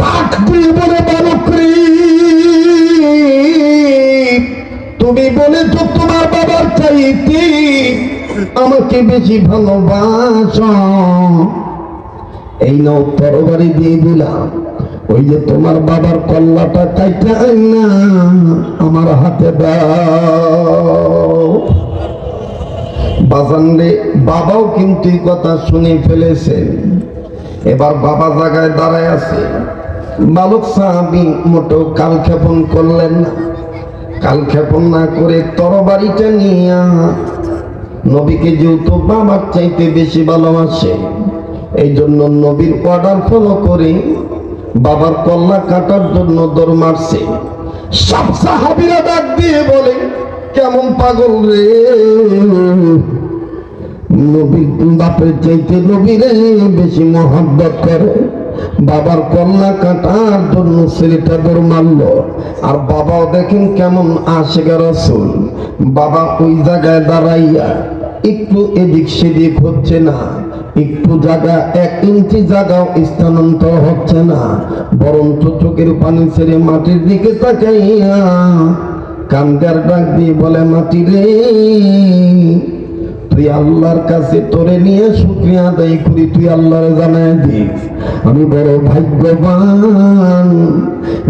ডাক দিয়ে বলে বালক রে, তুমি বলেছো তোমার বাবার চাইতে আমাকে বেশি ভালোবাসো, এই নাও তরবারি দিয়ে দিলাম, ওই যে তোমার বাবার কল্লাটা কাইটা না আমার হাতে দাও। বাজান রে, বাবাও কিন্তু এই কথা শুনে ফেলেছেন। এবার বাবা জায়গায় দাঁড়ায় আছে। বালক সাহাবী মোটেও কালক্ষেপণ করলেন না। কালক্ষেপণ না করে তরবারিটা নিয়ে নবীকে যেহেতু বাবার চাইতে বেশি ভালোবাসে, এই জন্য নবীর অর্ডার ফলো করে বাবার কল্লা কাটার জন্য দৌড় মারছে। সব সাহাবীরা ডাক দিয়ে বলে, কেমন পাগল রে, নবীর বাপের চাইতে নবীরে বেশি মহব্বত করে, বাবার কল্লা কাটার জন্য ছেলেটা দৌড় মারল। আর বাবাও দেখেন কেমন আশিক রাসূল, বাবা ওই জায়গায় দাঁড়াইয়া একটু এদিক সেদিক হচ্ছে না, একটু জায়গা 1 ইঞ্চি জায়গাও স্থানান্তর হচ্ছে না, বরঞ্চ চোখের পানি ছেড়ে মাটির দিকে তাকাইয়া কান্দার ডাক দিয়ে বলে, মাটি রে, তুই আল্লাহর কাছে তোরে নিয়ে শুকরিয়া আদায় করি, তুই আল্লাহরে জানায় দিস আমি বড় ভাগ্যবান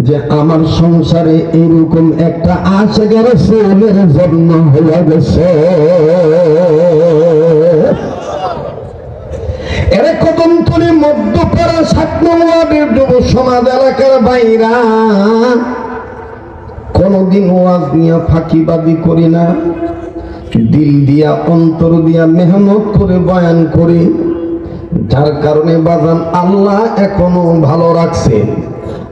যে আমার সংসারে এরকম একটা আশিক রাসূলের জন্ম হয়ে গেছে। এরে কদমতলী মধ্যপাড়া 7 নং ওয়ার্ডের যুব সমাজ এলাকার বাইরা, কোনদিন ওয়াজ নিয়ে ফাঁকিবাজি করি না, দিল দিয়া অন্তর দিয়া মেহনত করে বয়ান করি, যার কারণে বাজান আল্লাহ এখনো ভালো রাখছে।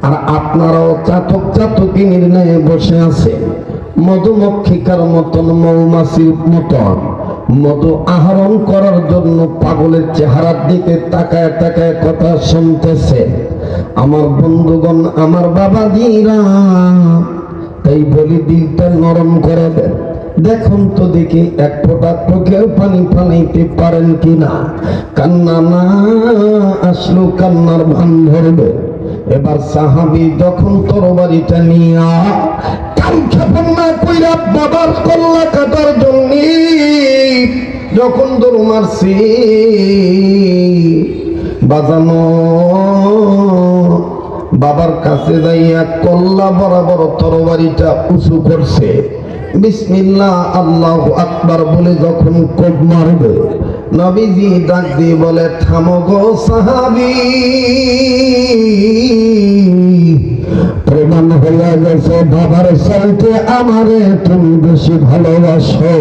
আর আপনারাও চাতক চাতকি নির্ণয়ে বসে আছে, মধুমক্ষিকার মতন মৌমাছির মতন মধু আহরণ করার জন্য পাগলের চেহারার দিকে তাকায় তাকায় কথা শুনতেছে। আমার বন্ধুগণ, আমার বাবাজিরা, তাই বলি দিলটা নরম করে দেন। দেখুন তো দেখি 1 ফোঁটা চোখের পানি ফালাইতে পারেন কিনা। কান্না না আসলো কান্নার ভান ধরবে। এবার সাহাবী যখন তরবারিটা নিয়া কালক্ষেপণ না কইরা বাবার কল্লা কাটার জন্য যখন দৌড় মারছি, বাজানো বাবার কাছে যাইয়া কল্লা বরাবর তরবারিটা উঁচু করছে। বিসমিল্লাহ আল্লাহু আকবার বলে যখন কোপ মারবে, নবীজি ডাক দিয়ে বলে, থামো গো সাহাবী, প্রমাণ হয়ে গেছে বাবার চাইতে আমারে তুমি বেশি ভালোবাসো,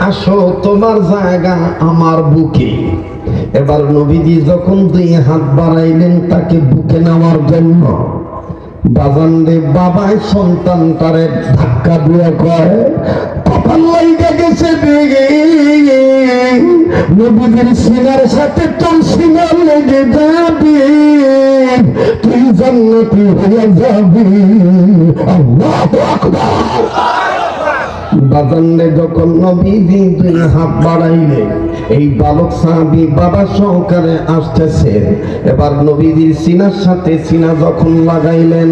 আসো তোমার জায়গা আমার বুকে। এবার নবীজি যখন 2 হাত বাড়াইলেন তাকে বুকে নেওয়ার জন্য, বাজান রে, বাবায় সন্তানটারে ধাক্কা দিয়ে কয়, কপাল লাইগা গেছে বেগে, নবীদের সিনার সাথে তোর সিনা লেগে যাবে, তুই জান্নাতি হয়ে যাবি। আল্লাহু আকবার। বাজানরে যখন নবীজি 2 হাত বাড়াইলে, এই বালক সাহাবী বাবা সহকারে আসতেছে। এবার নবীজির সিনার সাথে সিনা যখন লাগাইলেন,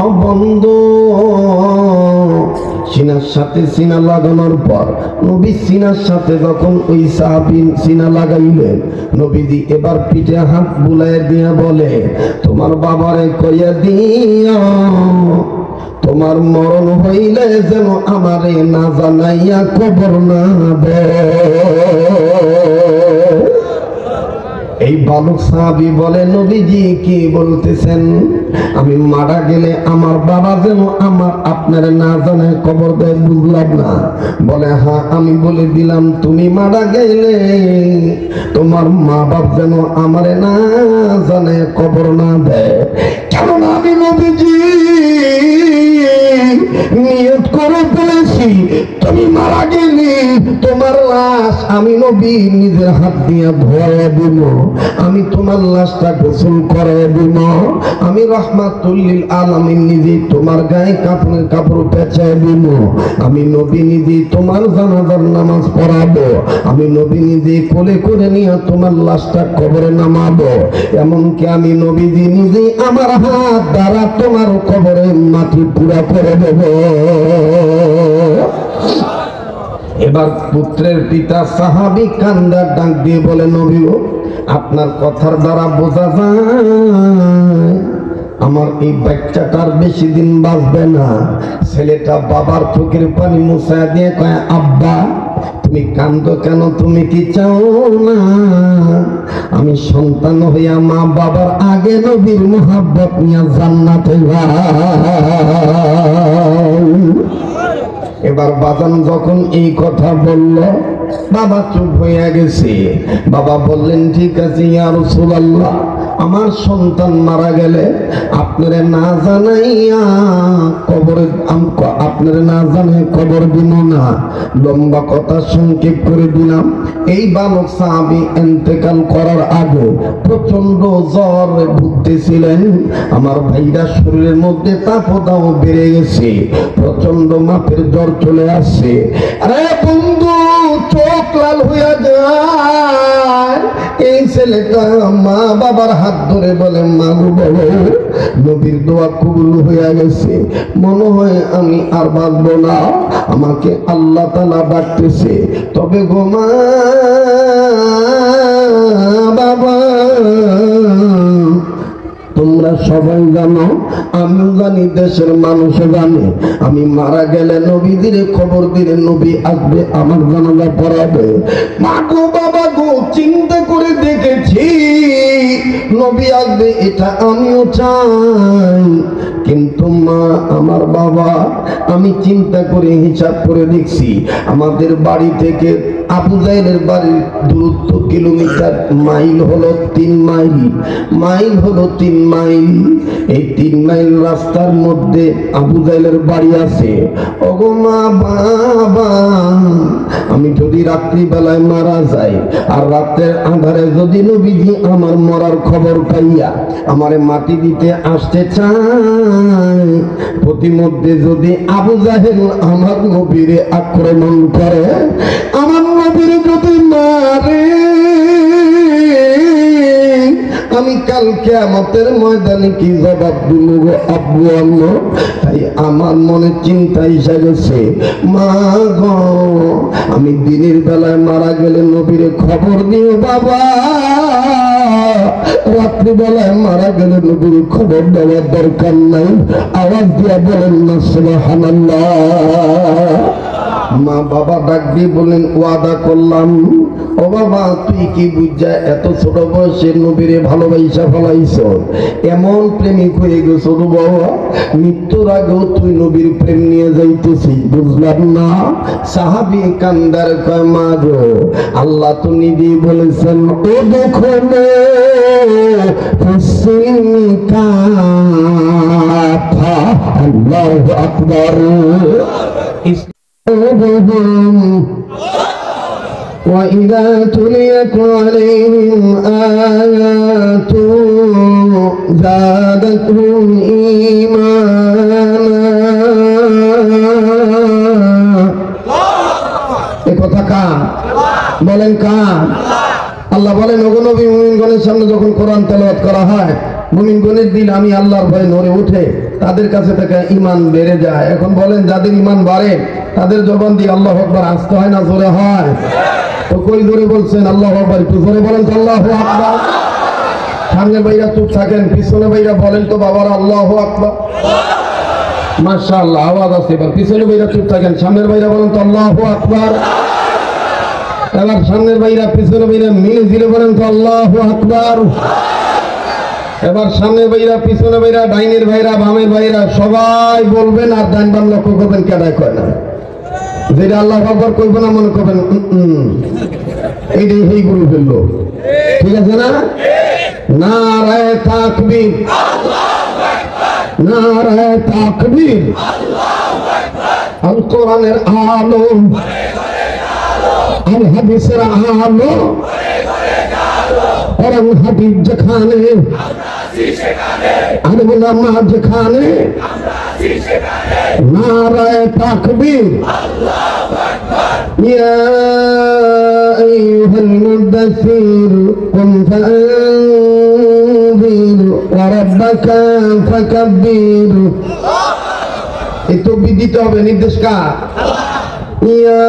অবন্ধু সিনার সাথে সিনা লাগানোর পর নবী সিনার সাথে যখন ওই সাহাবী সিনা লাগাইলেন, নবীজি এবার পিঠে হাত বুলায় দিয়ে বলে, তোমার বাবারে কইয়া দিও তোমার মরণ হইলে যেন আমারে না জানাইয়া কবর না দেয়। এই বালক সাহাবী বলে, নবীজি কি বলতেছেন? আমি মারা গেলে আমার বাবা যেন আপনার না জানায় কবর দেয়, বুঝলাম না। বলে, হ্যাঁ আমি বলে দিলাম, তুমি মারা গেলে তোমার মা বাপ যেন আমারে না জানায় কবর না দেয়, কেননা আমি নবীজি নিয়ত করে বলেছি দেখেছি তুমি মারা গেলে তোমার লাশ আমি নবী নিজের হাত দিয়ে ধোয়া দিব, আমি তোমার লাশটা গোসল করে দিব, আমি রাহমাতুল লিল আলামিন নিজে তোমার গায়ে কাপড় পেঁচায় দিব, আমি নবী নিজে তোমার জানাজার নামাজ পড়াবো, আমি নবী নিজে কোলে করে নিয়ে তোমার লাশটা কবরে নামাবো, এমনকি আমি নবীজি নিজে আমার হাত দ্বারা তোমার কবরে মাটি পুরা করে দেব। এবার পুত্রের পিতা সাহাবী কান্দার ডাক দিয়ে বলে, নবী আপনার কথার দ্বারা বোঝা যায় আমার এই বাচ্চাটার বেশি দিন বাঁচবে না। ছেলেটা বাবার চোখের পানি মুছায় দিয়ে কয়, আব্বা তুমি কান্দো কেন, তুমি কি চাও না আমি সন্তান হইয়া মা বাবার আগে নবীর মোহাব্বত নিয়ে জান্নাতে যাই? এবার বাজান যখন এই কথা বলল বাবা চুপ হইয়া গেছে। বাবা বললেন, ঠিক আছে ইয়া রাসূলুল্লাহ, আমার সন্তান মারা গেলে আপনারে না জানাইয়া কবরে আপনারে না জানাই কবর দিব না। লম্বা কথা সংক্ষেপ করে দিলাম, এই বালক সাহাবী ইন্তেকাল করার আগে প্রচন্ড জ্বরে ভুগতেছিলেন। আমার ভাইরা শরীরের মধ্যে তাপদাহ বেড়ে গেছে, প্রচন্ড মাপের জ্বর চলে আসছে। আরে বন্ধু, চোখ লাল হইয়া যায়। এই ছেলেটা মা বাবার হাত ধরে বলে, মা গো বাবা, নবীর দোয়া কবুল হইয়া গেছে, মনে হয় আমি আর বাঁচবো না, আমাকে আল্লাহ তাআলা ডাকতেছে। তবে গো মা বাবা, তোমরা সবাই জানো, আমিও জানি, দেশের মানুষও জানে, আমি মারা গেলে নবীদের খবর দিলে নবী আসবে, আমার জানাজা পড়াবে। মা গো বাবা গো, চিন্তা করে দেখেছি নবী আসবে, এটা আমিও চাই, কিন্তু মা আমার বাবা, আমি চিন্তা করে হিসাব করে দেখছি আমাদের বাড়ি থেকে আবু জাহেলের বাড়ির দূরত্ব কিলোমিটার, মাইল হলো 3 মাইল, মাইল হলো 3 মাইল। এই 3 মাইল রাস্তার মধ্যে আবু জাহেলের বাড়ি আছে। ওগো মা বাবা, আমি যদি রাত্রিবেলায় মারা যাই আর রাতের আঁধারে যদি নবীজি আমার মরার খবর পাইয়া আমারে মাটি দিতে আসতে চায়, প্রতিমধ্যে যদি আবু জাহেল আমার নবীরে আক্রমণ করে, আমার নবীরে যদি মারে, আমি কাল কিয়ামতের ময়দানে কি জবাব দিব গো আব্বু আম্মা? তাই আমার মনে চিন্তা এসে গেছে, মা গো, আমি দিনের বেলায় মারা গেলে নবীরে খবর দিও বাবা, রাত্রিবেলায় মারা গেলে নবীর খবর দেওয়ার দরকার নাই। আওয়াজ দিয়া বলেন না সুবহানাল্লাহ। মা বাবা ডাক দিয়ে বলেন, ওয়াদা করলাম। ও বাবা, তুই কি বুঝা এত ছোট বয়সে নবীরে ভালোবাসা ফেলাইছ, এমন প্রেমিক হয়ে গেছ রে বাবা, মৃত্যুর আগেও তুই নবীর প্রেম নিয়ে যাইতেছিস, বুঝলাম না। সাহাবী কান্দার কয়, মা গো, আল্লাহ তো নিজেই বলেছেন, ও দেখো আল্লাহু আকবার। وَإِذَا تُلِيَتْ عَلَيْهِمْ آيَاتُهُ زَادَتْهُمْ إِيمَانًا। এই কথা কার বলেন? কার? আল্লাহ বলেন, ওগো নবী, মুমিনগণের সামনে যখন কোরআন তেলাওয়াত করা হয়, মুমিনগণের দিল আমি আল্লাহর ভয়ে নড়ে উঠে, তাদের কাছে থেকে ঈমান বেড়ে যায়। এখন বলেন, যাদের ঈমান বাড়ে তাদের জবান দিয়ে আল্লাহু আকবার আসতে হয় না জোরে হয়? তো কই জোরে বলছেন আল্লাহু আকবার? একটু জোরে বলেন তো আল্লাহু আকবার। সামনে ভাইরা চুপ থাকেন, পিছনে ভাইরা বলেন তো বাবারা আল্লাহু আকবার। মাশাআল্লাহ, আওয়াজ আছে। এবার পিছনে ভাইরা চুপ থাকেন, সামনের ভাইরা বলেন তো আল্লাহু আকবার। এবার সামনের ভাইরা পিছনে ভাইরা মিলে ঝিলে বলেন তো আল্লাহু আকবার। এবার সামনের ভাইরা পিছনে ভাইরা, ডাইনের ভাইরা বামের ভাইরা সবাই বলবেন, আর ডাইন বাম লক্ষ্য করবেন কেডায় কয় না। যেটা আল্লাহু আকবার কইব না মনে করবেন এইটাই সেই গুরু ফেললো, ঠিক আছে না? নারায়ে তাকবীর, নারায়ে তাকবীর, আল কোরআনের আলো, আল হাদিসের আলো, কোরআন হাদিস যেখানে, আর উলামা যেখানে, নারায়ে তাকবীর, ইয়া আইয়ুহাল মুদাথথির কুম ফাআনযির ওয়া রাব্বাকা ফাকাব্বির। এই তাকবীর দিতে হবে, নির্দেশ কার? ইয়া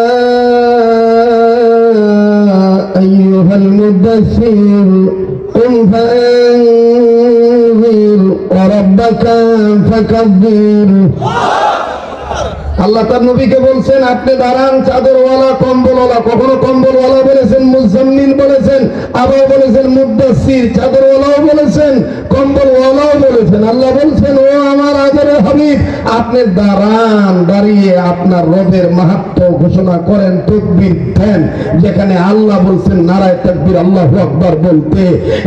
আইয়ুহাল মুদাথথির কুম ফাআনযির ওয়া রাব্বাকা ফাকাব্বির। আল্লাহ তার নবীকে বলছেন আপনি দাঁড়ান, চাদরওয়ালা কম্বলওয়ালা। কখনো কম্বলওয়ালা বলেছেন, মুজাম্মিল বলেছেন, আবার বলেছেন মুদাসসির। চাদরওয়ালাও বলেছেন, কম্বলওয়ালাও বলেছেন। আল্লাহ বলছেন ও আমার আদরের হাবিব, আপনি দাঁড়ান, দাঁড়িয়ে আপনার রবের মাহাত্ম্য ঘোষণা করেন, তাকবীর দেন। যেখানে আল্লাহ বলছেন নারায়ে তাকবীর, আল্লাহু আকবার বলতে,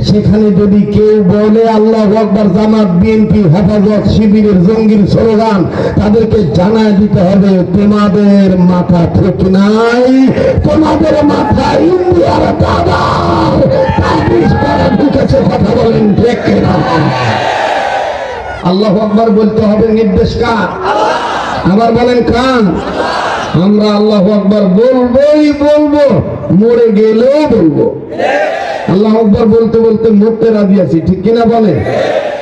সেখানে যদি কেউ বলে আল্লাহু আকবার, জামাত, বিএনপি, হেফাজত শিবিরের জঙ্গির স্লোগান, তাদেরকে জানায় দিতে হবে তোমাদের মাথা ঠিক নাই, তোমাদের মাথা ইন্ডিয়ার দাদার তাবিজ করে ঢুকেছে। কথা বলেন ঠিক কিনা? আল্লাহু আকবার বলতে হবে, নির্দেশ কার? আবার বলেন কার? আমরা আল্লাহু আকবার বলবোই বলবো, মরে গেলেও বলবো। আল্লাহু আকবার বলতে বলতে মরতে রাজি আছি, ঠিক কিনা বলে?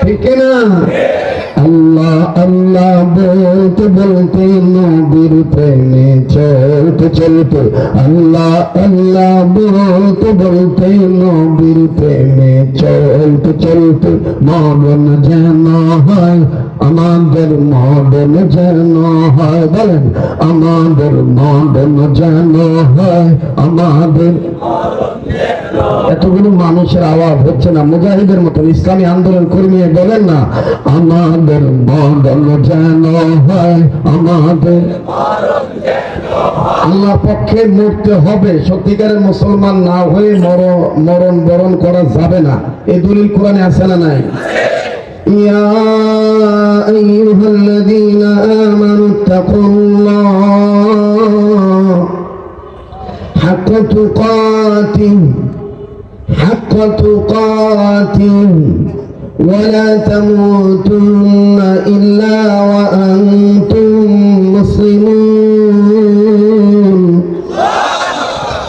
ঠিক কিনা? আল্লাহ আল্লাহ বলতে বলতে নবীর প্রেমে চলতে চলতে, আল্লাহ আল্লাহ বলতে বলতে নবীর প্রেমে চলতে চলতে, মরণ যেন হয় আমাদের, মরণ যেন হয়, বলেন আমাদের মরণ যেন হয় আমাদের। এতগুলো মানুষের আওয়াজ হচ্ছে না? মুজাহিদের মতন ইসলামী আন্দোলন কর্মী বলেন না, আমাদের মরণ যেন হয় আমাদের। আল্লাহর পক্ষে মরতে হবে। সত্যিকারের মুসলমান না হয়ে মরণ বরণ করা যাবে না। এই দলিল কোরআনে আছে না নাই? ইয়া আইয়ুহাল্লাযীনা আমানু তাকুল্লাহ হাক্কা তুকাতিহি হাক্কা তুকাতিহি ওয়া লা তামুতুন্না ইল্লা ওয়া আনতুম মুসলিমুন।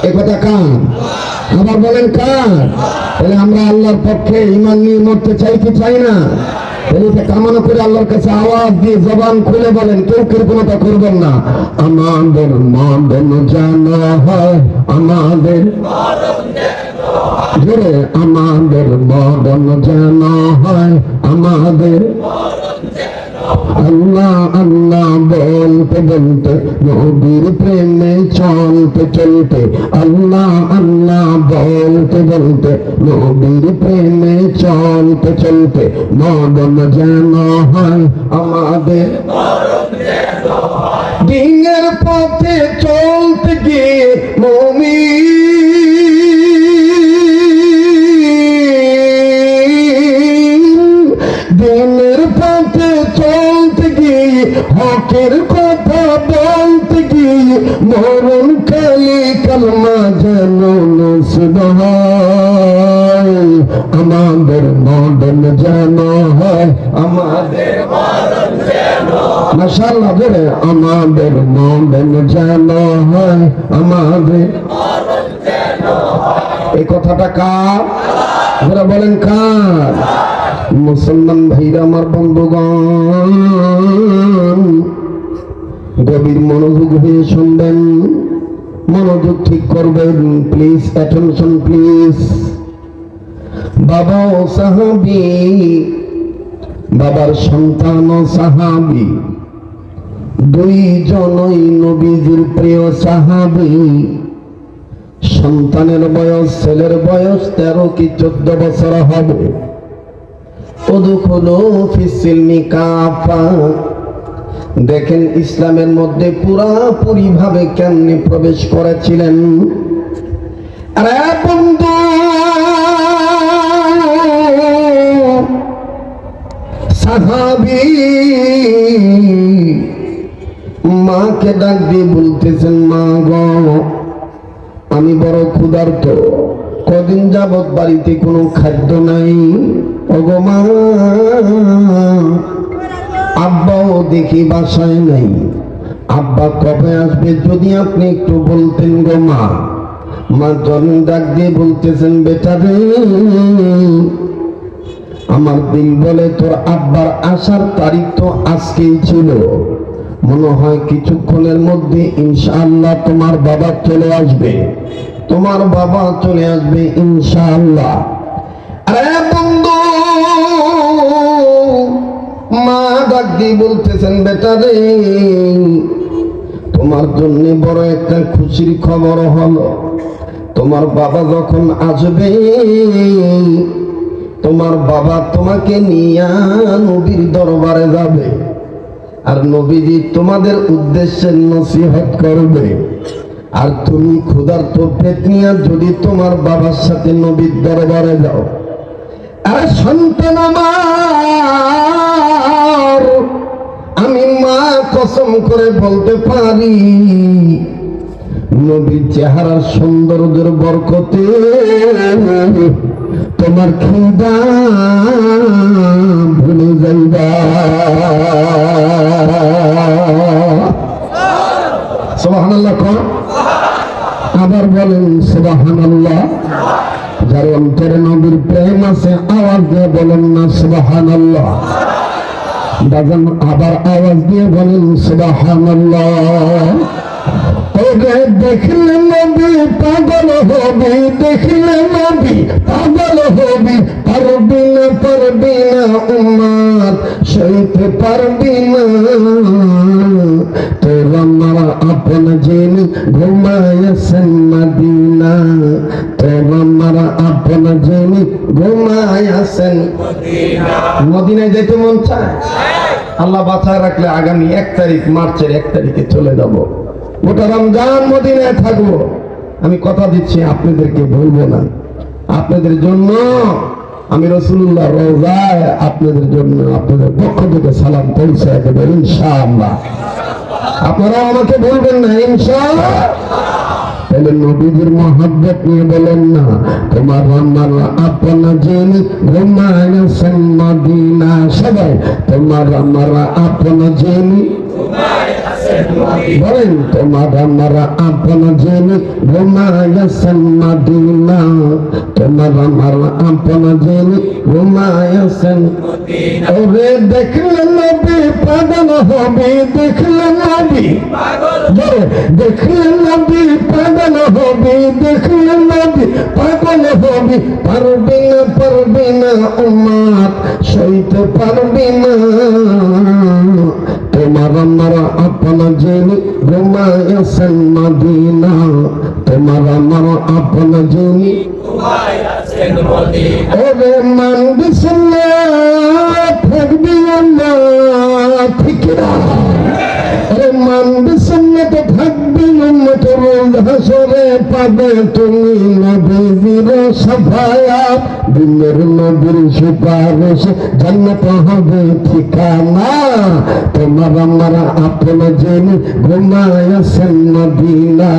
এই কথা কার? আবার বলেন কার? তাহলে আমরা আল্লাহর পক্ষে ঈমান নিয়ে মরতে চাই কি চাই না? তাহলে কামনা করে আল্লাহর কাছে আওয়াজ দিয়ে জবান খুলে বলেন, কেউ কৃপণতা করবেন না। আমাদের মরণ যেন হয় আমাদের, জোরে আমাদের মরণ যেন হয় আমাদের। আল্লাহ আল্লাহ বলতে বলতে নবীর প্রেমে চলতে চলতে, আল্লাহ আল্লাহ বলতে বলতে নবীর প্রেমে চলতে চলতে, মরণ যেন হয় আমাদের। দিনের পথে চলতে গিয়ে মুমিন, দিনের পথে চলতে গিয়ে, হকের কথা বলতে গিয়ে, মরণ কালে কালমা যেন নসিব হয় আমাদের, মরণ যেন হয় আমাদের। মাশাআল্লাহ, বলে আমাদের মরণ যেন হয় আমাদের। এই কথাটা কার? আপনারা বলেন কার? মুসলমান ভাইরা আমার, বন্ধুগণ, গভীর মনোযোগ হয়ে শুনবেন, মনোযোগ ঠিক করবেন, প্লিজ অ্যাটেনশন প্লিজ। বাবা ও সাহাবী, বাবার সন্তান ও সাহাবী, দুইজনই নবীজির প্রিয় সাহাবী। সন্তানের বয়স, ছেলের বয়স 13 কি 14 বছর হবে। উদখুলু ফিস-সিলমি কাফা। দেখেন ইসলামের মধ্যে পুরাপুরি ভাবে কেমনে প্রবেশ করেছিলেন। আরে বন্ধু, সাহাবী মা মাকে ডাক দিয়ে বলতেছেন, মা গো আমি বড় ক্ষুধার্ত, কদিন যাবৎ বাড়িতে কোনো খাদ্য নাই। ওগো মা, আব্বাও দেখি বাসায় নাই, আব্বা কবে আসবে যদি আপনি একটু বলতেন গো মা। মা জননী ডাক দিয়ে বলতেছেন, বেটা রে, আমার দিল বলে তোর আব্বার আসার তারিখ তো আজকেই ছিল, মনে হয় কিছুক্ষণের মধ্যে ইনশাআল্লাহ তোমার বাবা চলে আসবে, তোমার বাবা চলে আসবে ইনশাআল্লাহ। আরে বন্ধু, মা ডাক দিয়ে বলতেছেন, বেটা রে, তোমার জন্য বড় একটা খুশির খবর হলো। তোমার বাবা যখন আসবে, তোমার বাবা তোমাকে নিয়ে নবীর দরবারে যাবে, আর নবীজি তোমাদের উদ্দেশ্যে নসিহত করবে। আর তুমি ক্ষুধার্ত পেট নিয়ে যদি তোমার বাবার সাথে নবীর দরবারে যাও, আর সন্তান আমার, আমি মা কসম করে বলতে পারি, নবীর চেহারার সৌন্দর্যের বরকতে তোমার খিদা ভুলে যাইবা। সুবহানাল্লাহ কর, আবার বলেন সুবহানাল্লাহ। যার অন্তরে নবীর প্রেম আছে আওয়াজ দিয়ে বলেন না সুবহানাল্লাহ। বাজান আবার আওয়াজ দিয়ে বলেন সুবহানাল্লাহ। দেখলে নবী পাগল হবি, দেখলে নবী পাগল হবি, পারবি না উম্মত সইতে পারবি না। তোর আমার আপন জেনে ঘুমায়াছেন মদিনা, তোর আমার আপন জেনে ঘুমায়াছেন মদিনায় যেতে মন চায়? আল্লাহ বাঁচায় রাখলে আগামী 1 তারিখ, মার্চের 1 তারিখে চলে যাব, গোটা রমজান মদিনায় থাকবো। আমি কথা দিচ্ছি আপনাদেরকে বলবো না, আপনাদের জন্য আমি রাসূলুল্লাহ রওজায় আপনাদের জন্য আপনাদের পক্ষ থেকে সালাম পৌঁছায় দেব ইনশাআল্লাহ। আপনারাও আমাকে বলবেন না ইনশাআল্লাহ? তাহলে নবীজির মহব্বত নিয়ে বলেন না, তোমার আমার আপন জেনে ঘুমায়াছেন মদিনা। সবাই তোমার আমার আপন জেনে বলেন, তোমার আমার আপন জেনে ঘুমায়াছেন মদিনা, তোমার আমার আপন জেনে ঘুমায়াছেন। ওরে দেখলে নবী পাগল হবে, দেখলে নবী দেখলে নবী পাগল হবে, দেখলে নবী পাগল হবে, পারবি না উম্মত সইতে পারবি না। তোমার আমার আপন জেনে ঘুমায়াছেন মদিনা, তোমার আমার আপন জেনে ঘুমায়াছেন মদিনা। ওরে মানবি সুন্নাত থাকবি না, ঠিক না? ওরে মানবি সুন্নাত থাকবি না, রোজ হাসরে পাবে তুমি নবীর শাফায়াত, দিনের নবীর সুপারিশ জান্নাত হবে ঠিকানা। তোমার আমার আপন জেনে ঘুমায়াছেন মদিনা,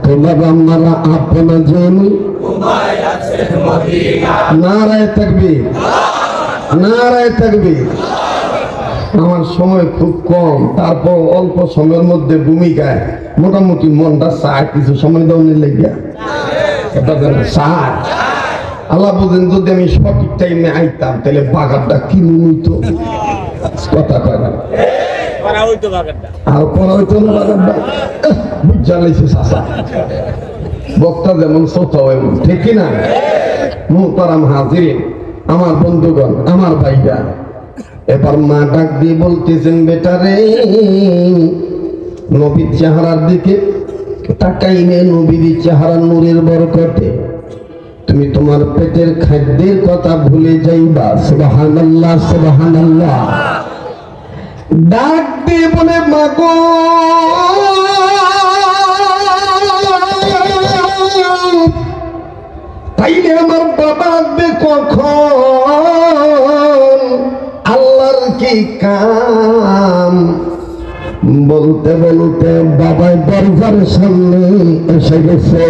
তোমার আমার আপন জেনে ঘুমায়াছেন মদিনা। নারায়ে তাকবীর, নারায়ে তাকবীর। আমার সময় খুব কম, তারপর অল্প সময়ের মধ্যে ভূমিকায় মোটামুটি মনটা চায় কিছু সময় দেওয়ার লেগে চায়। আল্লাহ বলেন, যদি আমি সঠিক টাইমে আইতাম তাহলে বাগানটা কিনে নিত। কথা কয় না, আর পড়া হইতো না বাগানটা, বুঝা লাইছে চাচা। বক্তা যেমন শ্রোতা হয়, ঠিক কিনা? মুহতারাম হাজিরিন, আমার বন্ধুগণ, আমার ভাইরা, এবার মা ডাক দিয়ে বলতেছেন, বেটা রে, নবীর চেহারার দিকে তাকাইলে নবীর চেহারা নূরের বরকতে তুমি তোমার পেটের খাদ্যের কথা ভুলে যাইবা। সুবহানাল্লাহ, সুবহানাল্লাহ। ডাক দিয়ে বলে, মাগো তাইলে আমার বাবা আসবে কখন? আল্লাহর কি কাম, বলতে বলতে বাবাই দরজার সামনে এসে গেছে।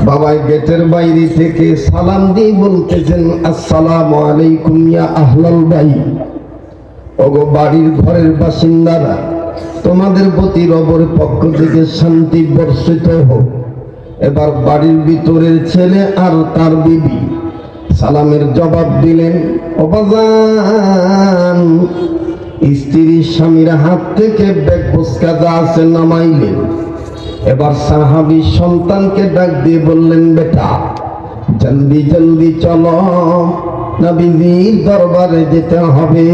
বাবাই গেটের বাইরে থেকে সালাম দিয়ে বলতেছেন, আসসালামু আলাইকুম ইয়া আহলাল বাইত। ওগো বাড়ির ঘরের বাসিন্দারা, তোমাদের প্রতি রবের পক্ষ থেকে শান্তি বর্ষিত হোক। এবার বাড়ির ভিতরের ছেলে আর তার বিবি সালামের জবাব দিলেন। অবাজান স্ত্রী স্বামীর হাত থেকে ব্যাগ পুস্কা যা আছে নামাইলেন। এবার সাহাবী সন্তানকে ডাক দিয়ে বললেন, বেটা জলদি জলদি চলো, নবীজির দরবারে যেতে হবে।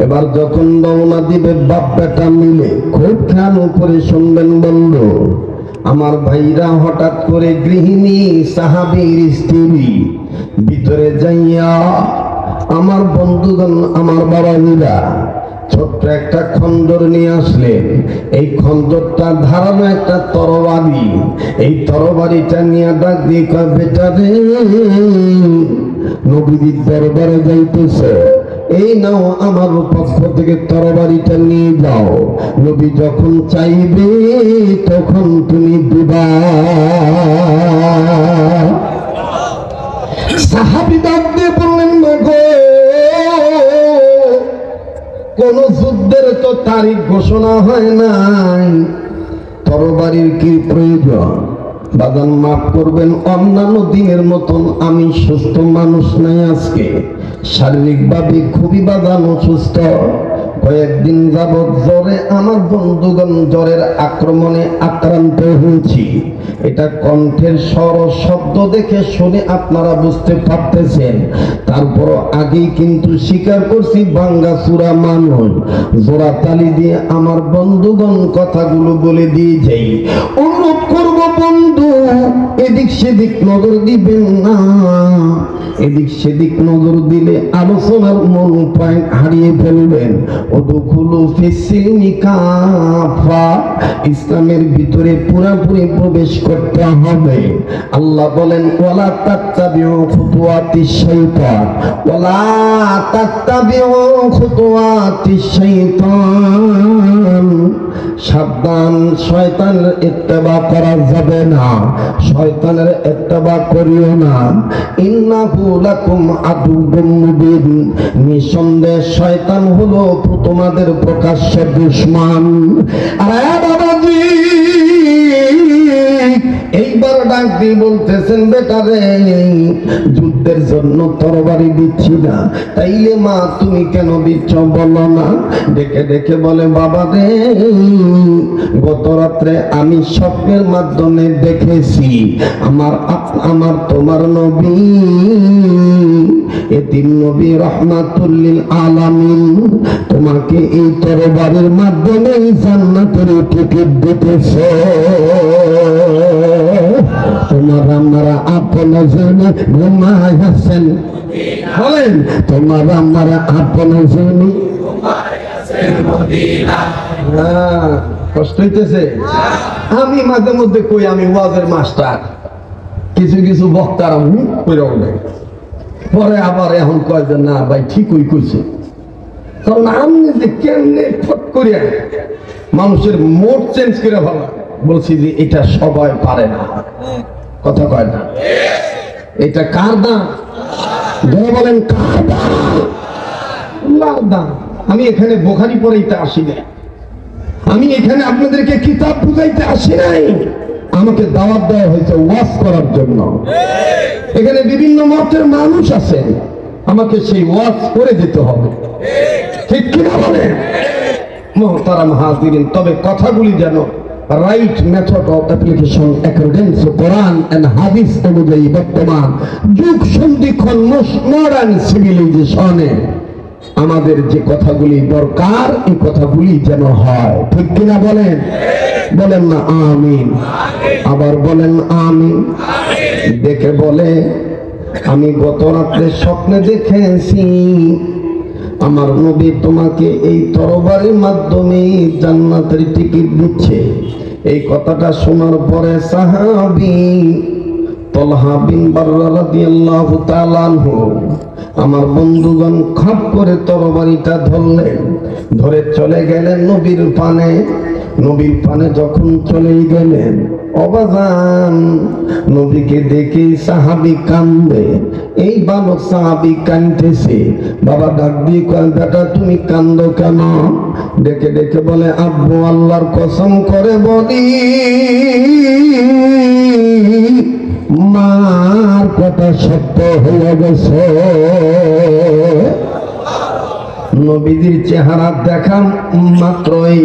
এবার যখন রওনা দিবে বাপ বেটা মিলে, খুব খেয়াল করে শুনবেন বন্ধু আমার ভাইরা, হঠাৎ করে গৃহিণী সাহাবীর স্ত্রী ভিতরে যাইয়া আমার বন্ধুগণ, আমার বাবাজিরা ছোট্ট একটা খন্দর নিয়ে আসলেন। এই খন্দরটা ধারালো একটা তরবারি। এই তরবারিটা নিয়ে ডাক দিয়ে কয়, বেটা রে নবীর দরবারে যাইতেছে, এই নাও আমার পক্ষ থেকে তরবারিটা নিয়ে যাও, নবী যখন চাইবে তখন তুমি দিবা। সাহাবী ডাক দিয়ে বললেন, মাগো কোন যুদ্ধের তো তারিখ ঘোষণা হয় নাই, তরবারির কি প্রয়োজন? বাজান মাফ করবেন, অন্যান্য দিনের মতন আমি সুস্থ মানুষ নাই, আজকে শারীরিকভাবে খুবই বাজান অসুস্থ। কয়েকদিন যাবৎ জ্বরে আমার বন্ধুগণ জ্বরের আক্রমণে আক্রান্ত হয়েছি। এটা কণ্ঠের স্বর শব্দ দেখে শুনে আপনারা বুঝতে পারতেছেন। তারপর আগেই কিন্তু স্বীকার করছি বাঙ্গা চূড়া মানুষ, জোড়া তালি দিয়ে আমার বন্ধুগণ কথাগুলো বলে দিয়ে যাই। অনুরোধ করব বন্ধু, এদিক সেদিক নজর দিবেন না। এদিক সেদিক নজর দিলে আলোচনার মূল পয়েন্ট হারিয়ে ফেলবেন। ওদুখুলু ফিসসিলমি কাফা, ইসলামের ভিতরে পুরোপুরি প্রবেশ করতে হবে। আল্লাহ বলেন, ওয়ালা তাত্তাবিউ খুতুওয়াতিশ শাইতান, ওয়ালা তাত্তাবিউ খুতুওয়াতিশ শাইতান। সাবধান, শয়তানের ইত্তেবা করা যাবে না, শয়তানের ইত্তেবা করিও না। ইন্নাহু লাকুম আদুউম মুবিন, নিঃসন্দেহে শয়তান হলো তোমাদের প্রকাশ্য দুশমন। আরে বাবাজি, এইবার ডাক দিয়ে বলতেছেন, বেটা রে যুদ্ধের জন্য তরবারি দিচ্ছি না, তাইলে মা তুমি কেন দিচ্ছ বলো না? ডেকে ডেকে বলে, বাবা রে গত রাত্রে আমি স্বপ্নের মাধ্যমে দেখেছি আমার তোমার নবী, এতিম নবী রাহমাতুল লিল আলামিন তোমাকে এই তরবারির মাধ্যমে জান্নাতের টিকিট দিতেছে। তোমার আমরা আপন জেনে ঘুমায় আছেন, বলেন তোমার আমরা আপন জেনে কষ্ট হইতেছে। আমি মাঝে মধ্যে কই আমি ওয়াজের মাস্টার, কিছু কিছু বক্তারা পরে আবার এখন কয় যে না ভাই ঠিকই কইছে। কারণ আমি যে কেমনে ফট করিয়া মানুষের মোড চেঞ্জ করে ভালো বলছি যে এটা সবাই পারে না, কথা কয় না। এটা কার দাম? বলেন কার দাম? আল্লাহর দাম। আমি এখানে বুখারী পড়াইতে আসি না, আমি এখানে আপনাদেরকে কিতাব বুঝাইতে আসি নাই। আমাকে দাওয়াত দেওয়া হয়েছে ওয়াজ করার জন্য। এখানে বিভিন্ন মতের মানুষ আছেন, আমাকে সেই ওয়াজ করে দিতে হবে, ঠিক কিনা বলেন মুহতারাম হাজিরিন? তবে কথাগুলি যেন right method of application accordings to Quran and hadith অনুযায়ী বর্তমান যুগ সন্ধিক্ষণ মডার্ন সিভিলাইজেশনে আমাদের যে কথাগুলি দরকার এই কথাগুলি যেন হয়, ঠিক কিনা বলেন? বলেন না আমিন? আবার বলেন আমিন। দেখে বলে, আমি গত রাত্রে স্বপ্নে দেখেছি আমার নবী তোমাকে এই তরবারির মাধ্যমে জান্নাতের টিকিট দিচ্ছে। এই কথাটা শোনার পরে সাহাবী তালহা বিন বাররা রাদিয়াল্লাহু তাআলা আনহু আমার বন্ধুগণ খাপ করে তরবারিটা ধরলেন। ধরে চলে গেলেন নবীর পানে। নবীর পানে যখন চলে গেলেন, অবাজান নবীকে দেখে সাহাবী কান্দে। এই বালক সাহাবী কাঁদতেছে। বাবা ডাক দিয়ে কয়, বেটা তুমি কান্দো কেন? ডেকে ডেকে বলে, আব্বু আল্লাহর কসম করে বলি, মার কথা সত্য হয়ে গেছে। নবীজির চেহারা দেখা মাত্রই,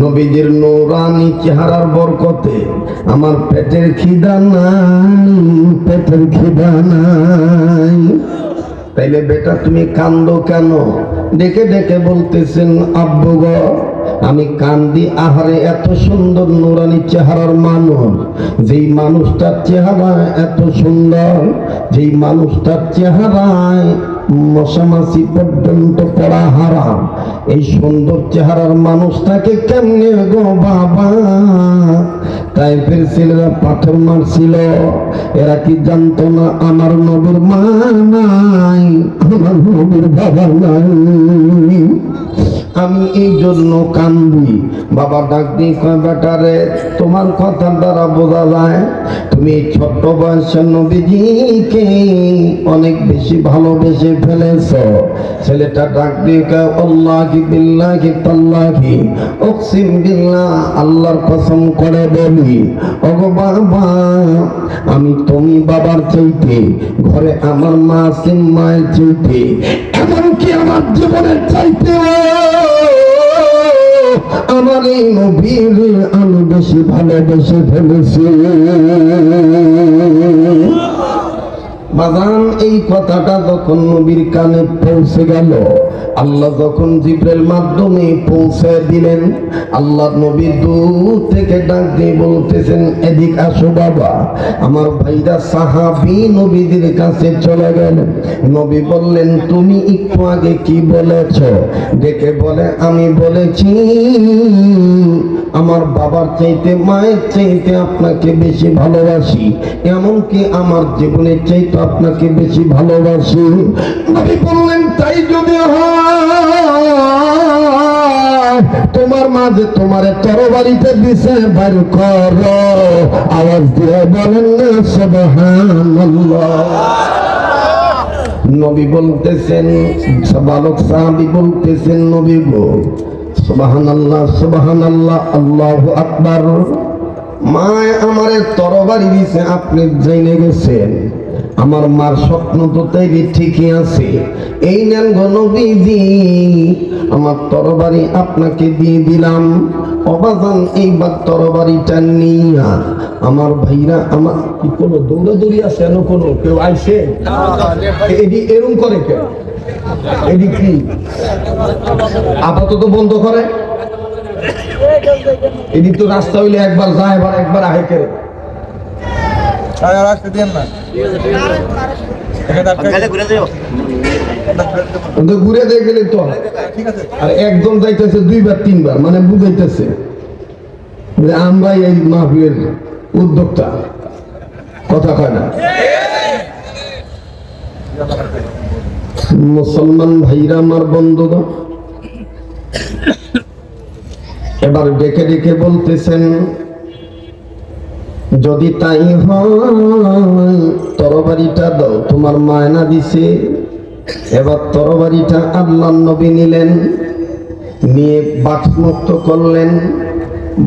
নবীজির নূরানি চেহারার বরকতে আমার পেটের খিদা নাই, পেটের খিদা নাই। তাইলে বেটা তুমি কান্দো কেন? ডেকে ডেকে বলতেছেন, আব্বু গো আমি কান্দি, আহারে এত সুন্দর নূরানি চেহারার মানুষ, যেই মানুষটার চেহারা এত সুন্দর, যেই মানুষটার চেহারায় মশামাছি পর্যন্ত পড়া হারাম, এই সুন্দর চেহারার মানুষটাকে কেমনে গো বাবা? তাই ছেলেরা পাথর মারছিল, এরা কি জানতো না আমার নবীর মা নাই, আমার নবীর বাবা নাই? আমি এই জন্য কান্দি। বাবা ডাক দিয়ে কয়, বেটারে তোমার কথা দ্বারা বোঝা যায় তুমি ছোট্ট বয়সের নবীজিকে অনেক বেশি ভালোবেসে ফেলেছ। ছেলেটা ডাক দিয়ে কয়, আল্লাহি বিল্লাহি তাল্লাহি উকসিম বিল্লাহ, আল্লাহর কসম করে বলি ওগো বাবা, আমি তুমি বাবার চাইতে, ঘরে আমার মা সিম মায়ের চাইতে, এমনকি আমার জীবনের চাইতে আমার এই নবীর আমি বেশি ভালোবেসে ফেলেছি। বাজান এই কথাটা যখন নবীর কানে পৌঁছে গেল, আল্লাহ যখন জিবরাইল মাধ্যমে পৌঁছে দিলেন, আল্লাহ নবী দূর থেকে ডাক দিয়ে বলতেছেন, এদিক আসো বাবা। আমার ভাইরা সাহাবী নবীদের কাছে চলে গেলেন। নবী বললেন, তুমি একটু আগে কি বলেছ? দেখে বলে, আমি বলেছি আমার বাবার চাইতে মায়ের চাইতে আপনাকে বেশি ভালোবাসি, এমনকি আমার জীবনের চাইতে আপনাকে বেশি ভালোবাসি। নবী বললেন, তাই যদি হয় তোমার মাঝে তোমার তরবারিতে দিছে বের করো। আওয়াজ দিয়ে বলেন না সুবহানাল্লাহ। নবী বলতেছেন, বালক সাহাবী বলতেছেন, নবী গো সুবহানাল্লাহ সুবহানাল্লাহ আল্লাহু আকবার, মায় আমারে তরবারি দিছে, আপনি জেনে গেছেন। আমার মার স্বপ্ন তো তাই ঠিকই আছে। এই নেন গো নবীজি, আমার তরবারি আপনাকে দিয়ে দিলাম। অবাজান এইবার তরবারিটা নিয়া আমার ভাইরা, আমার কি কোনো দৌড়াদৌড়ি আছে? এন কোনো কেউ আইছে? এদি এরম করে কে? এদি কি আপাতত বন্ধ করে? এদি তো রাস্তা হইলে একবার যায়, একবার আহে করে। ঘুরে দিয়ে গেলে তো আর একজন যাইতেছে দুইবার তিনবার, মানে বুঝাইতেছে আমরা এই মাহফিলের উদ্যোক্তা, কথা কয় না। মুসলমান ভাইরা আমার বন্ধুগণ, এবার ডেকে ডেকে বলতেছেন, যদি তাই হয় তরবারিটা দাও, তোমার মায়না দিছে। এবার তরবারিটা আল্লাহর নবী নিলেন, নিয়ে বাক্স মুক্ত করলেন।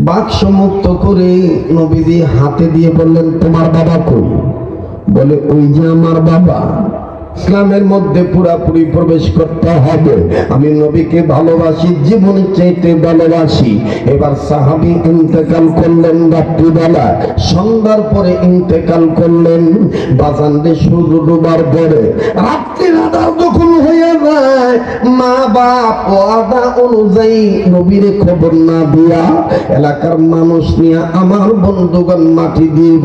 বাক্স মুক্ত করে নবীজি হাতে দিয়ে বললেন, তোমার বাবা কই? বলে, ওই যে আমার বাবা। ইসলামের মধ্যে পুরাপুরি প্রবেশ করতে হবে। আমি নবীকে ভালোবাসি, জীবনের চাইতে ভালোবাসি। এবার সাহাবী ইন্তেকাল করলেন রাত্রিবেলা, সন্ধ্যার পরে ইন্তেকাল করলেন। বাজানদের সূর্য ডোবার পরে রাত্রির আধার যখন হয়ে যায়, মা বাপ ওয়াদা অনুযায়ী নবীরে খবর না দিয়া এলাকার মানুষ নিয়ে আমার বন্ধুগণ মাটি দিয়ে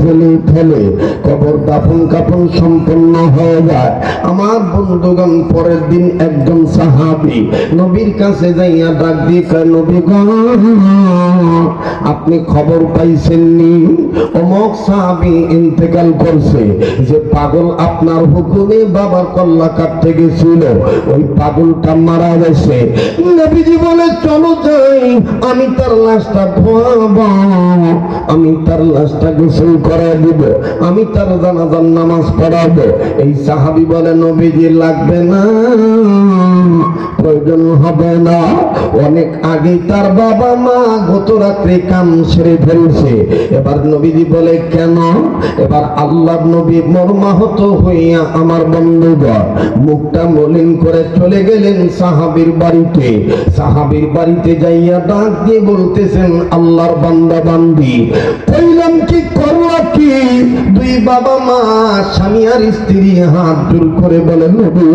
ফেলে কবর দাফন কাফন সম্পন্ন হয়ে যায়। আমার বন্ধুগণ, পরের দিন একজন সাহাবী নবীর কাছে যাইয়া ডাক দিয়ে কয়, নবী গো, আপনি খবর পাইছেননি অমুক সাহাবী ইন্তেকাল করছে, যে পাগল আপনার হুকুমে বাবার কল্লা কাটতে গেছিল, ওই পাগলটা মারা গেছে। নবীজি বলে, চলো যাই, আমি তার লাশটা ধোয়াবো, আমি তার লাশটা গোসল করায় দিব, আমি তার জানাজার নামাজ পড়াবো। এই সাহাবী বলে, নবীজি লাগবে না, প্রয়োজন হবে না, অনেক আগে তার বাবা মা গত রাত্রে কাম সেরে ফেলছে। এবার নবীজি বলে, কেন? এবার আল্লাহর নবী মর্মাহত হইয়া আমার বন্ধুগণ মুখটা মলিন করে চলে গেলেন সাহাবীর বাড়িতে। সাহাবীর বাড়িতে যাইয়া ডাক দিয়ে বলতেছেন, আল্লাহর বান্দা বান্দি, কইলাম কি করলা কি? দুই বাবা মা স্বামী আর স্ত্রী হাত জোর করে বলে, নবী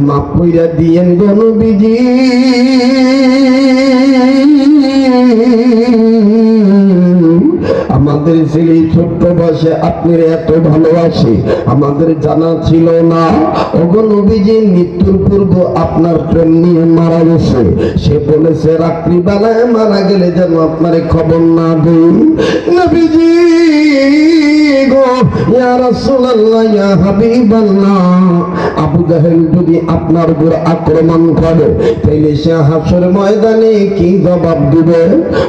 মাফ কইরা দিয়েন গো নবীজি, আমাদের ছেলে ছোট্ট বয়সে আপনার এত ভালোবাসে, আমাদের জানা ছিল না। ওগো নবীজি, মৃত্যুর পূর্ব আপনার প্রেম নিয়ে মারা গেছে, সে বলেছে রাত্রিবেলায় মারা গেলে যেন আপনার খবর না দেই। নবীজি গো, ইয়া রাসূলুল্লাহ, ইয়া হাবিবাল্লাহ, আবু জাহেল যদি আপনার উপর আক্রমণ করে তাইলে সে হাসর ময়দানে কি জবাব দিবে?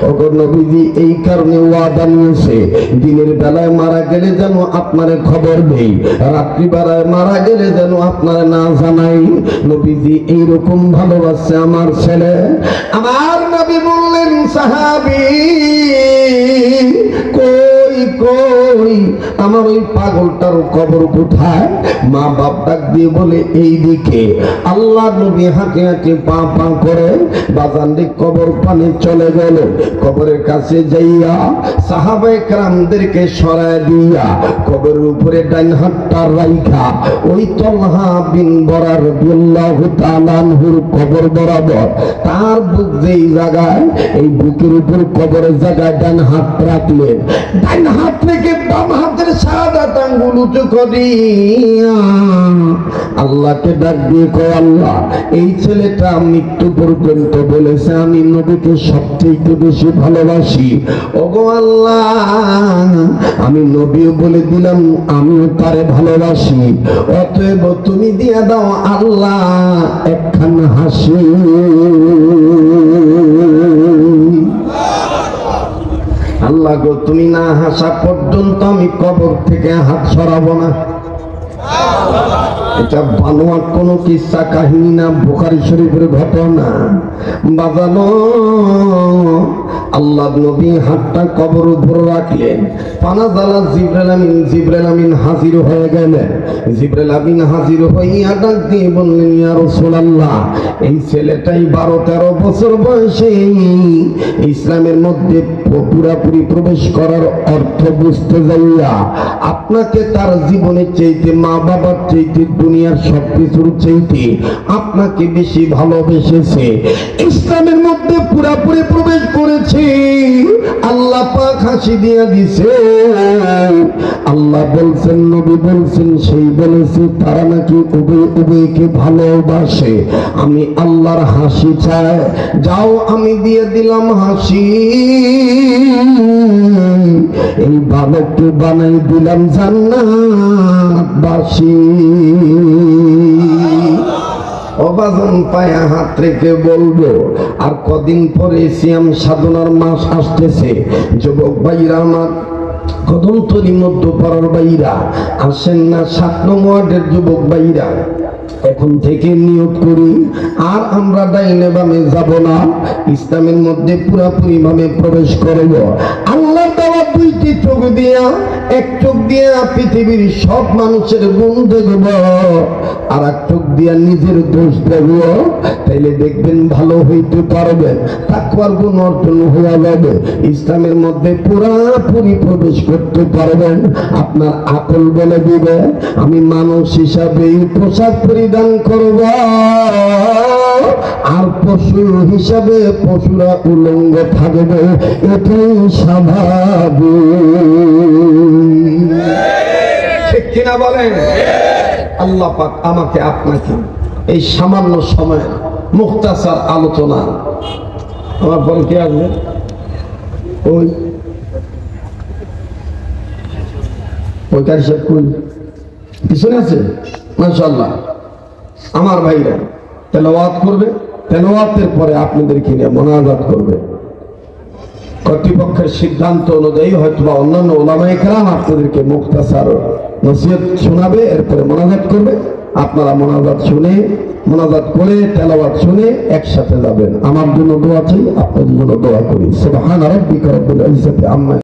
ওগো নবীজি, এই কারণে ওয়াদা নিয়েছে, দিনের বেলায় মারা গেলে যেন আপনার খবর দেই, রাত্রি বেলায় মারা গেলে যেন আপনার না জানাই। নবীজি এইরকম ভালোবাসে আমার ছেলে। আমার নবী বললেন, সাহাবী কই কই আমার ওই পাগলটার কবর কোথায়? মা বাপ ডাক দিয়ে বলে, এই দিকে। আল্লাহ নবী হাঁকে হাঁকে পা পা করে বাজানটি কবর পানে চলে গেল। কবরের কাছে যাইয়া সাহাবায়ে কেরামদেরকে সরায় দিয়া কবরের উপরে ডাইন হাতটা রাইখা ওই তলহা বিন বরা রাদিয়াল্লাহু তাআলা আনহুর কবর বরাবর তার বুক যেই জায়গায়, এই বুকের উপর কবরের জায়গায় ডান হাত রাখলেন। ডান হাত থেকে বাম হাতের শাহাদাত আঙ্গুল উঁচু করিয়া আল্লাহকে ডাক দিয়ে কয়, আল্লাহ, এই ছেলেটা মৃত্যু পর্যন্ত বলেছে আমি নবীকে সবচেয়ে বেশি ভালোবাসি। ওগো আল্লাহ, আমি নবীও বলে দিলাম আমিও তারে ভালোবাসি, অতএব তুমি দিয়া দাও আল্লাহ একখান হাসি। আল্লাহ গো, তুমি না হাসা পর্যন্ত আমি কবর থেকে হাত সরাবো না। এটা বানোয়াট কোনো কিস্সা কাহিনী না, বুখারী শরীফের ঘটনা। বাজানো, আল্লাহ নবী হাতটা কবর উপর রাখলেন। পানাজালা জিবরাইল আমিন হাজির হয়ে গেলেন। জিবরাইল আমিন হাজির হইয়া ডাক দিয়ে বললেন, ইয়া রাসূলুল্লাহ, এই ছেলেটাই 12-13 বছর বয়সে ইসলামের মধ্যে পুরাপুরি প্রবেশ করার অর্থ বুঝতে যাইয়া আপনাকে তার জীবনের চাইতে, মা বাবার চাইতে, দুনিয়ার সবকিছুর চাইতে আপনাকে বেশি ভালোবেসেছে। ইসলামের মধ্যে পুরাপুরি প্রবেশ করেছে। আল্লাহ পাক হাসি দিয়া দিছে। আল্লাহ বলছেন, নবী বলছেন, সেই বলেছে তারা নাকি উভয়কে ভালোবাসে। আমি আল্লাহর হাসি চাই, যাও আমি দিয়ে দিলাম হাসি। এই বালককে বানাই দিলাম জান্নাতবাসী। অবাজন পায়া হাত রেখে বলবো, আর কদিন পরে সিয়াম সাধনার মাস আসতেছে। যুবক ভাইরা আমার, কদমতলী মধ্যপাড়ার ভাইরা আসেন না, 7 নং ওয়ার্ডের যুবক ভাইরা, এখন থেকে নিয়ত করি আর আমরা ডাইনে বামে যাব না, ইসলামের মধ্যে পুরাপুরি ভাবে প্রবেশ করব। আল্লাহ দেওয়া 2টি চোখ দিয়া, এক চোখ দিয়া পৃথিবীর সব মানুষের গুণ দেখব, আর এক চোখ দিয়া নিজের দোষ দেখব। তাইলে দেখবেন ভালো হইতে পারবেন, তাকওয়ার গুণ অর্জন হয়ে যাবে, ইসলামের মধ্যে পুরাপুরি প্রবেশ করতে পারবেন। আপনার আকল বলে দিবে আমি মানুষ হিসাবে পোশাক পরিধান করব, আর পশু হিসাবে পশুরা উলঙ্গ থাকবে, এটাই স্বাভাবিক। ঠিক কিনা বলেন? আল্লাহ পাক আমাকে আপনাকে এই সামান্য সময়ে মুখতাসার আলোচনা, আমার পরে কে আসবে? ওই কারি সাহেব কই? পিছনে আছে। মাশাআল্লাহ, আমার ভাইরা তেলাওয়াত করবে, তেলাওয়াতের পরে আপনাদেরকে নিয়ে মোনাজাত করবে। কর্তৃপক্ষের সিদ্ধান্ত অনুযায়ী হয়তোবা অন্যান্য ওলামায়ে কেরাম আপনাদেরকে মুখতাসার নসিহত শোনাবে, এরপরে মোনাজাত করবে। আপনারা মোনাজাত করে তেলাওয়াত শুনে একসাথে যাবেন। আমার জন্য দোয়া চাই, আপনাদের জন্য দোয়া করি। সুবহান রাব্বিকা রাব্বিল ইজ্জাতি আম্মা